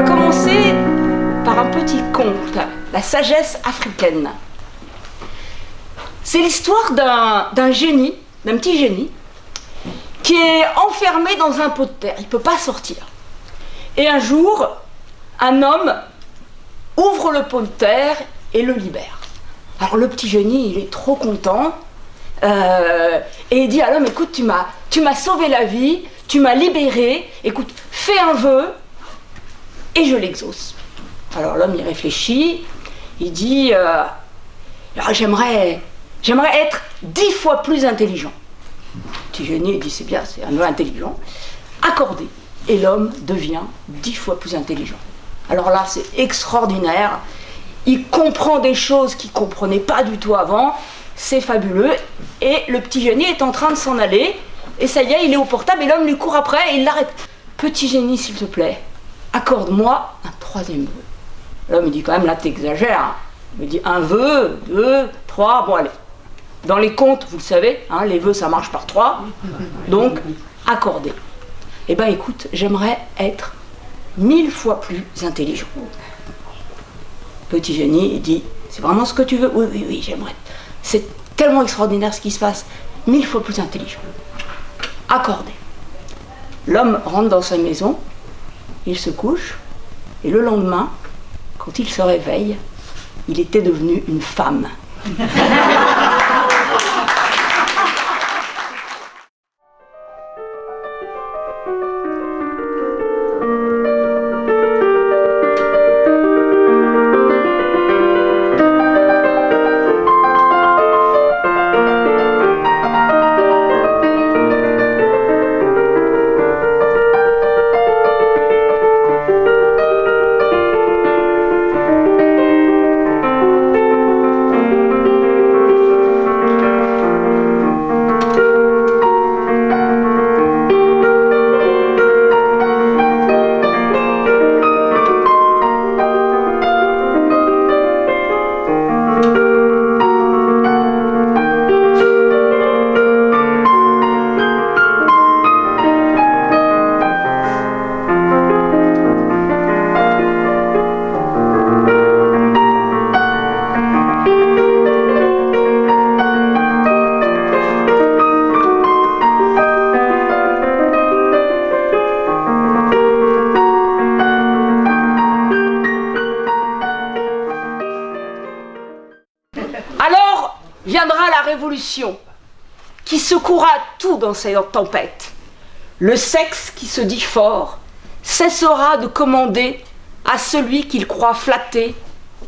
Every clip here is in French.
va commencer par un petit conte, la sagesse africaine. C'est l'histoire d'un génie, d'un petit génie, qui est enfermé dans un pot de terre. Il ne peut pas sortir. Et un jour, un homme ouvre le pot de terre et le libère. Alors le petit génie, il est trop content. Et il dit à l'homme, écoute, tu m'as sauvé la vie, tu m'as libéré, écoute, fais un vœu et je l'exauce. Alors l'homme y réfléchit, il dit, j'aimerais être 10 fois plus intelligent. Le petit génie, il dit, c'est bien, c'est un vœu intelligent. Accordé. Et l'homme devient 10 fois plus intelligent. Alors là, c'est extraordinaire. Il comprend des choses qu'il ne comprenait pas du tout avant. C'est fabuleux. Et le petit génie est en train de s'en aller. Et ça y est, il est au portable et l'homme lui court après et il l'arrête. Petit génie, s'il te plaît, accorde-moi un 3e vœu. L'homme, il dit quand même, là, t'exagères. Hein. Il dit 1 vœu, 2, 3, bon allez. Dans les contes, vous le savez, hein, les vœux, ça marche par 3. Donc, accordé. Eh bien, écoute, j'aimerais être 1000 fois plus intelligent. Petit génie, il dit, c'est vraiment ce que tu veux? Oui, j'aimerais. C'est tellement extraordinaire ce qui se passe. 1000 fois plus intelligent. Accordé. L'homme rentre dans sa maison, il se couche, et le lendemain, quand il se réveille, il était devenu une femme. Qui secouera tout dans ces tempêtes. Le sexe qui se dit fort cessera de commander à celui qu'il croit flatté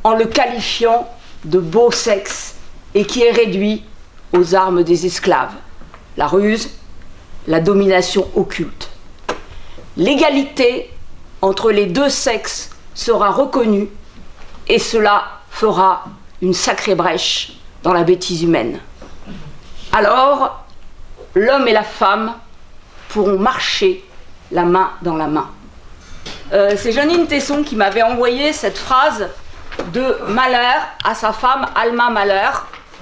en le qualifiant de beau sexe et qui est réduit aux armes des esclaves, la ruse, la domination occulte. L'égalité entre les deux sexes sera reconnue et cela fera une sacrée brèche dans la bêtise humaine. Alors, l'homme et la femme pourront marcher la main dans la main. C'est Janine Tesson qui m'avait envoyé cette phrase de Mahler à sa femme Alma Mahler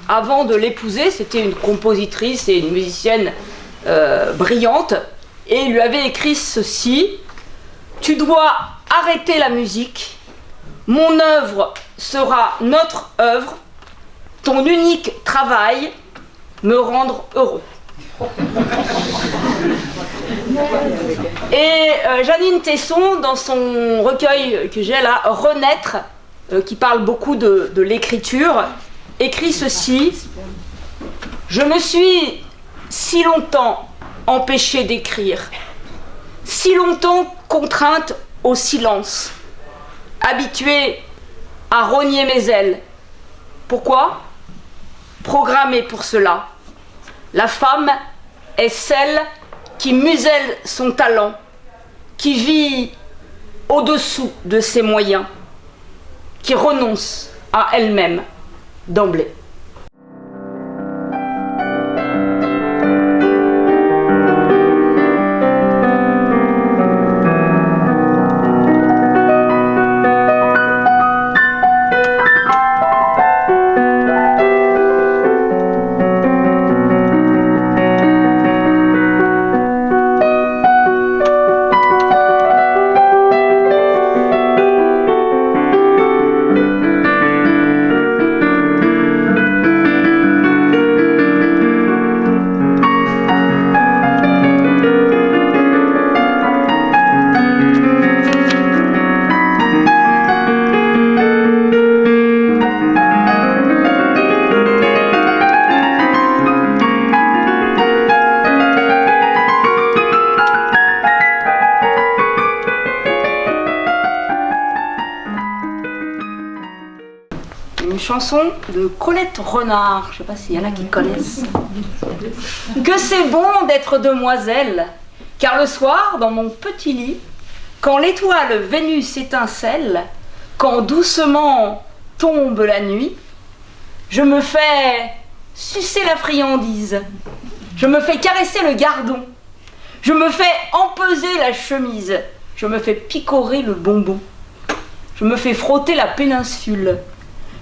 avant de l'épouser. C'était une compositrice et une musicienne brillante. Et il lui avait écrit ceci: « Tu dois arrêter la musique. Mon œuvre sera notre œuvre. Ton unique travail, me rendre heureux. » Et Janine Tesson, dans son recueil que j'ai là, Renaître, qui parle beaucoup de l'écriture, écrit ceci: « Je me suis si longtemps empêchée d'écrire, si longtemps contrainte au silence, habituée à rogner mes ailes. Pourquoi ? Programmée pour cela. La femme est celle qui muselle son talent, qui vit au-dessous de ses moyens, qui renonce à elle-même d'emblée. chanson de Colette Renard, je ne sais pas s'il y en a qui connaissent. Que c'est bon d'être demoiselle, car le soir, dans mon petit lit, quand l'étoile Vénus étincelle, quand doucement tombe la nuit, je me fais sucer la friandise, je me fais caresser le gardon, je me fais empeser la chemise, je me fais picorer le bonbon, je me fais frotter la péninsule,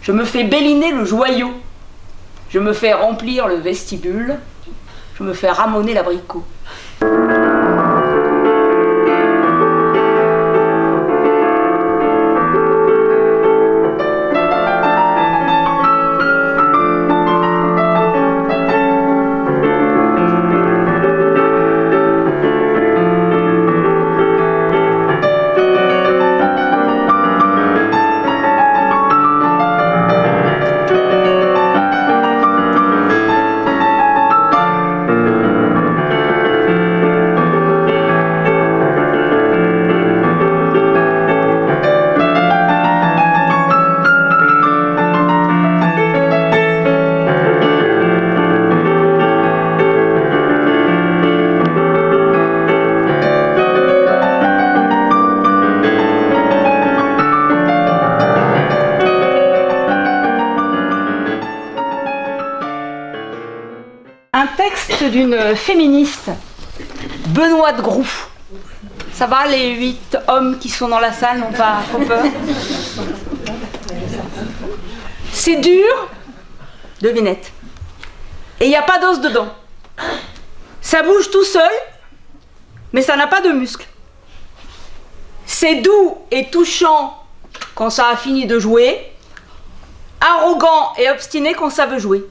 je me fais béliner le joyau, je me fais remplir le vestibule, je me fais ramoner l'abricot. Un texte d'une féministe, Benoît de Groux. Ça va, les 8 hommes qui sont dans la salle n'ont pas trop peur? C'est dur, devinette. Et il n'y a pas d'os dedans. Ça bouge tout seul, mais ça n'a pas de muscles. C'est doux et touchant quand ça a fini de jouer, arrogant et obstiné quand ça veut jouer.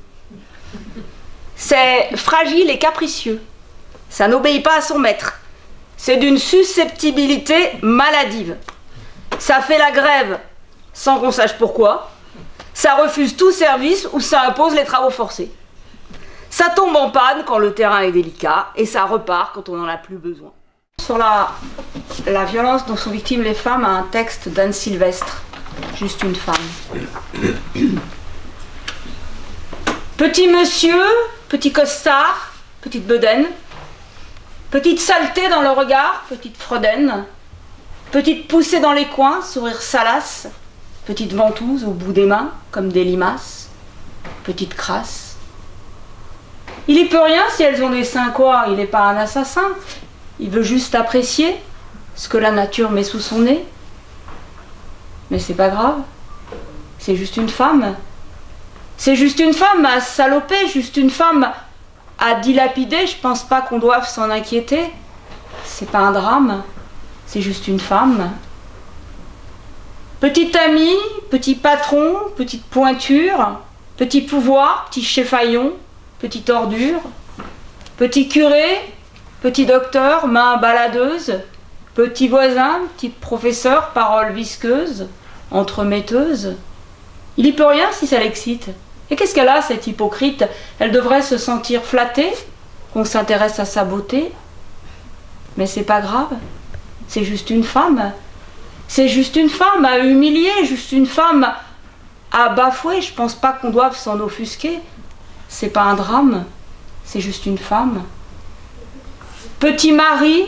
C'est fragile et capricieux. Ça n'obéit pas à son maître. C'est d'une susceptibilité maladive. Ça fait la grève sans qu'on sache pourquoi. Ça refuse tout service ou ça impose les travaux forcés. Ça tombe en panne quand le terrain est délicat et ça repart quand on n'en a plus besoin. Sur la violence dont sont victimes les femmes, un texte d'Anne Sylvestre, Juste une femme. Petit monsieur, petit costard, petite bedaine, petite saleté dans le regard, petite fredaine, petite poussée dans les coins, sourire salace, petite ventouse au bout des mains, comme des limaces, petite crasse. Il y peut rien si elles ont des seins, quoi, il n'est pas un assassin, il veut juste apprécier ce que la nature met sous son nez. Mais c'est pas grave, c'est juste une femme. C'est juste une femme à saloper, juste une femme à dilapider. Je pense pas qu'on doive s'en inquiéter. C'est pas un drame, c'est juste une femme. Petit ami, petit patron, petite pointure, petit pouvoir, petit chefaillon, petite ordure, petit curé, petit docteur, main baladeuse, petit voisin, petit professeur, parole visqueuse, entremetteuse. Il y peut rien si ça l'excite. Et qu'est-ce qu'elle a, cette hypocrite? Elle devrait se sentir flattée, qu'on s'intéresse à sa beauté. Mais c'est pas grave, c'est juste une femme. C'est juste une femme à humilier, juste une femme à bafouer. Je pense pas qu'on doive s'en offusquer. C'est pas un drame, c'est juste une femme. Petit mari,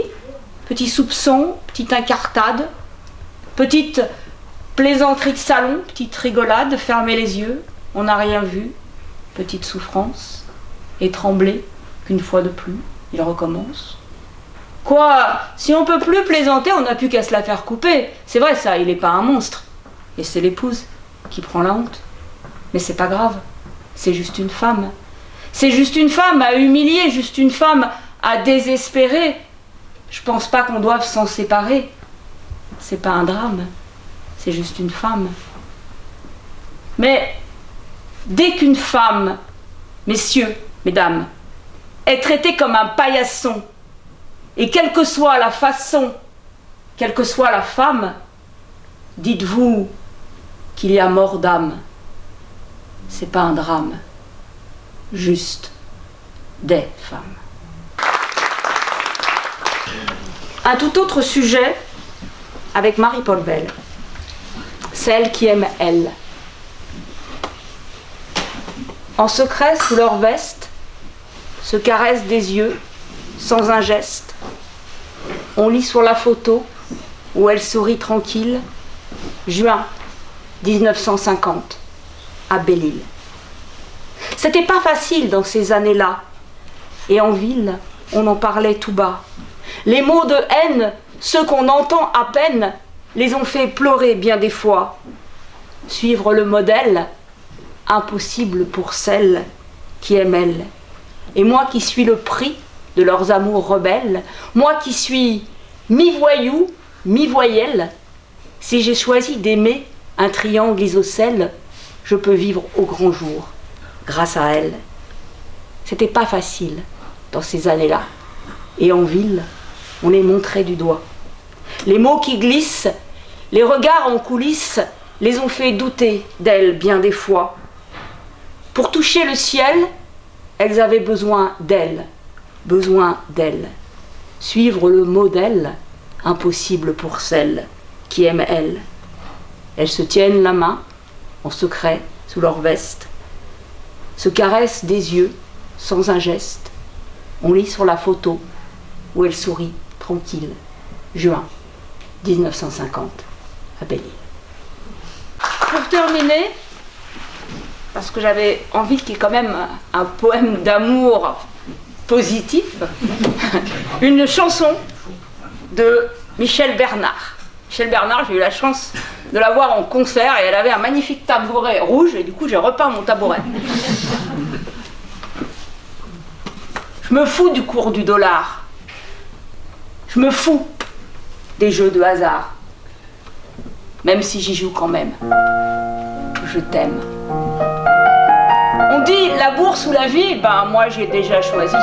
petit soupçon, petite incartade, petite plaisanterie de salon, petite rigolade, fermer les yeux, on n'a rien vu, petite souffrance, et trembler, qu'une fois de plus, il recommence. Quoi, si on peut plus plaisanter, on n'a plus qu'à se la faire couper. C'est vrai ça, il n'est pas un monstre. Et c'est l'épouse qui prend la honte. Mais c'est pas grave, c'est juste une femme. C'est juste une femme à humilier, juste une femme à désespérer. Je pense pas qu'on doive s'en séparer. C'est pas un drame, c'est juste une femme. Mais dès qu'une femme, messieurs, mesdames, est traitée comme un paillasson, et quelle que soit la façon, quelle que soit la femme, dites-vous qu'il y a mort d'âme. C'est pas un drame, juste des femmes. Un tout autre sujet avec Marie-Paule Bell, celle qui aime elle. En secret, sous leur veste, se caressent des yeux, sans un geste. On lit sur la photo, où elle sourit tranquille, juin 1950, à Belle-Île. C'était pas facile dans ces années-là, et en ville, on en parlait tout bas. Les mots de haine, ceux qu'on entend à peine, les ont fait pleurer bien des fois. Suivre le modèle, impossible pour celles qui aiment elles. Et moi qui suis le prix de leurs amours rebelles, moi qui suis mi-voyou, mi-voyelle, si j'ai choisi d'aimer un triangle isocèle, je peux vivre au grand jour, grâce à elle. C'était pas facile dans ces années-là. Et en ville, on les montrait du doigt. Les mots qui glissent, les regards en coulisses, les ont fait douter d'elles bien des fois. Pour toucher le ciel, elles avaient besoin d'elle, Suivre le modèle, impossible pour celles qui aiment elles. Elles se tiennent la main, en secret, sous leur veste, se caressent des yeux, sans un geste. On lit sur la photo, où elle sourit, tranquille, juin 1950, à Belle-Île. Pour terminer, parce que j'avais envie qu'il y ait quand même un poème d'amour positif, une chanson de Michel Bernard. Michel Bernard, j'ai eu la chance de la voir en concert et elle avait un magnifique tabouret rouge et du coup j'ai repeint mon tabouret. Je me fous du cours du dollar. Je me fous des jeux de hasard. Même si j'y joue quand même. Je t'aime. On dit la bourse ou la vie, ben moi j'ai déjà choisi.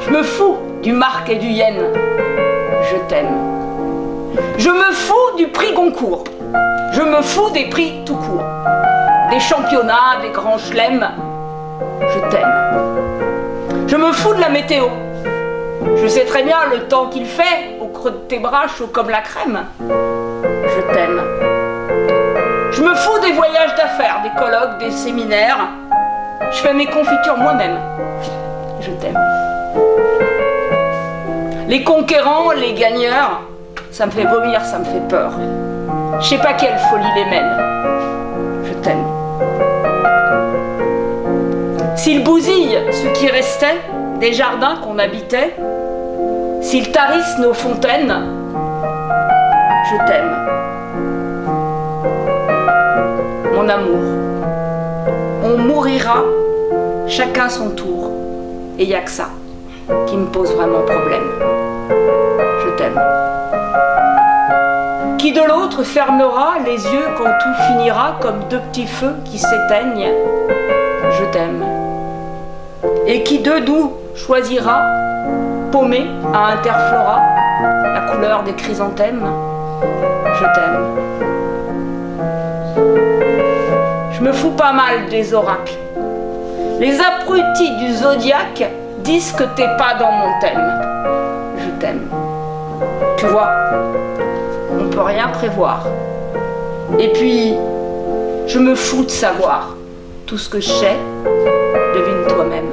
Je me fous du mark et du yen. Je t'aime. Je me fous du prix Goncourt. Je me fous des prix tout court. Des championnats, des grands chelems. Je t'aime. Je me fous de la météo. Je sais très bien le temps qu'il fait, au creux de tes bras, chaud comme la crème. Je t'aime. Je me fous des voyages d'affaires, des colloques, des séminaires. Je fais mes confitures moi-même. Je t'aime. Les conquérants, les gagneurs, ça me fait vomir, ça me fait peur. Je sais pas quelle folie les mène. Je t'aime. S'ils bousillent ce qui restait des jardins qu'on habitait, s'ils tarissent nos fontaines, je t'aime. Mon amour, on mourira chacun son tour. Et y a que ça qui me pose vraiment problème. Je t'aime. Qui de l'autre fermera les yeux quand tout finira comme deux petits feux qui s'éteignent? Je t'aime. Et qui de nous choisira, paumé à Interflora, la couleur des chrysanthèmes? Je t'aime. Je me fous pas mal des oracles. Les abrutis du zodiaque disent que t'es pas dans mon thème. Je t'aime. Tu vois, on peut rien prévoir. Et puis, je me fous de savoir. Tout ce que je sais, devine toi-même.